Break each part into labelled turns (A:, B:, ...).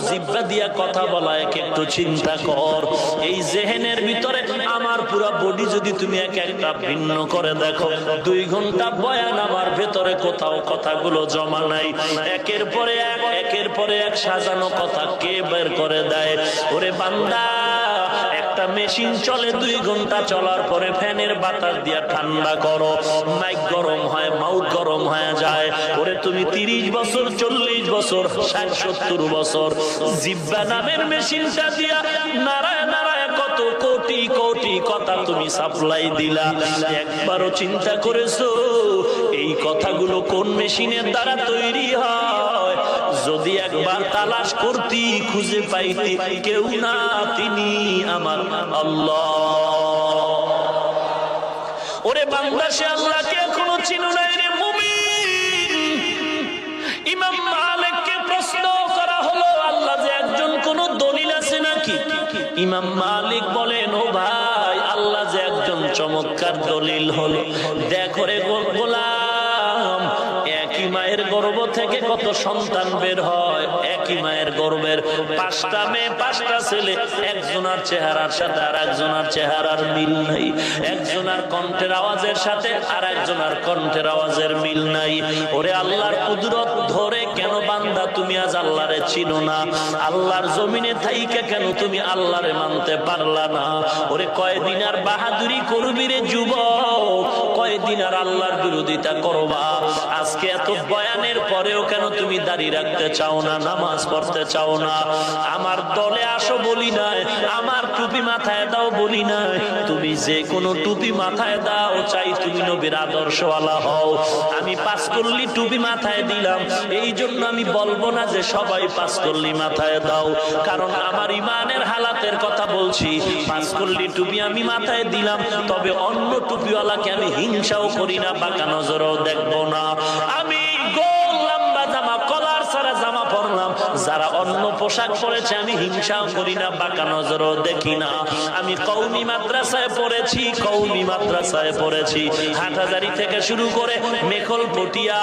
A: জিহ্বা দিয়া কথা বলা, একটু চিন্তা কর। এই জেহেনের ভিতরে আমার পুরো বডি যদি তুমি এক একটা ভিন্ন করে দেখো, 2 ঘন্টা বয়ান আমার ভেতরে কোথাও কথাগুলো জমা নাই। একের পরে এক সাজানো কথা কে বের করে দেয়? ওরে বান্দা, একটা মেশিন চলে 2 ঘন্টা চলার পরে ফ্যানের বাতাস দিয়া ঠান্ডা করো, মাইক গরম হয়, মাউথ গরম হয়ে যায়। ওরে তুমি 30 বছর, 40 বছর, 60-70 বছর জিহ্বা নামের মেশিনটা দিয়া নারায় নারায় কত কোটি কোটি কথা তুমি সাপ্লাই দিলা। একবারও চিন্তা করেছো এই কথাগুলো কোন মেশিনের দ্বারা তৈরি হয়? যদি একবার তালাশ করতি, খুঁজে পাইতি, কেউ না, তিনি আমার আল্লাহ। ওরে বান্দা, সে আল্লাহকে এখনো চিনো নাই রে মুমিন। ইমাম মালিককে প্রশ্ন করা হলো, আল্লাহ যে একজন, কোন দলিল আছে নাকি? ইমাম মালিক বলেন, ও ভাই, আল্লাহ যে একজন চমৎকার দলিল হলো। দেখো রে গোলাম, একই মায়ের গর্ভ থেকে কত সন্তান বের হয়, একই মায়ের গর্ভের 5টা মেয়ে 5টা ছেলে, একজনের চেহারার সাথে আর একজনের চেহারার মিল নাই, একজনের কণ্ঠের আওয়াজের সাথে আর একজনের কণ্ঠের আওয়াজের মিল নাই। ওরে আল্লাহর কুদরত ধরে কেন বান্দা তুমি আজ আল্লাহরে চিনো না? আল্লাহর জমিনে থাইকে কেন তুমি আল্লাহরে মানতে পারলা না? ওরে কয়দিন আর বাহাদুরি করবি রে যুবক, কয়দিন আর আল্লাহর বিরোধিতা করবা? আজকে এত বয়ানের পরেও কেন তুমি দাড়ি রাখতে চাও না, নামাজ পড়তে চাও না? আমার দলে আসো বলি নাই, আমার টুপি মাথায় দাও বলি নাই, তুমি যে কোনো টুপি মাথায় দাও, চাই তুমি নবীর আদর্শওয়ালা হও। আমি 5 কল্লি টুপি মাথায় দিলাম, এই জন্য আমি বলবো না যে সবাই 5 কল্লি মাথায় দাও, কারণ আমার ইমানের হালাতের কথা বলছি। 5 কল্লি টুপি আমি মাথায় দিলাম, তবে অন্য টুপিওয়ালাকে আমি হিংসাও করি না, বাঁকা নজরেও দেখবো না। আমি গোল লম্বা জামা, কলার ছাড়া জামা পরলাম, যারা অন্য পোশাক পরেছে আমি হিংসাও করি না, বাঁকা নজরও দেখি না। আমি কওমি মাদ্রাসায় পড়েছি, হাটহাজারী থেকে শুরু করে মেখল পটিয়া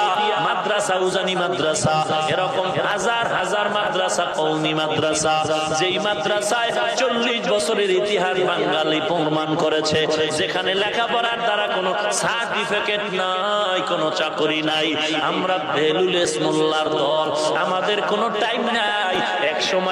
A: মাদ্রাসা, উজানি মাদ্রাসা, এরকম হাজার হাজার মাদ্রাসা, কওমি মাদ্রাসা, যেই মাদ্রাসায় 40 বছরের ইতিহাস বাঙালি প্রমাণ করেছে, যেখানে লেখাপড়ার দ্বারা কোনো সার্টিফিকেট নাই, কোনো চাকরি নাই। আমরা বেলুল মোল্লার দল, আমাদের কোনো টাইম নাই। এক সময়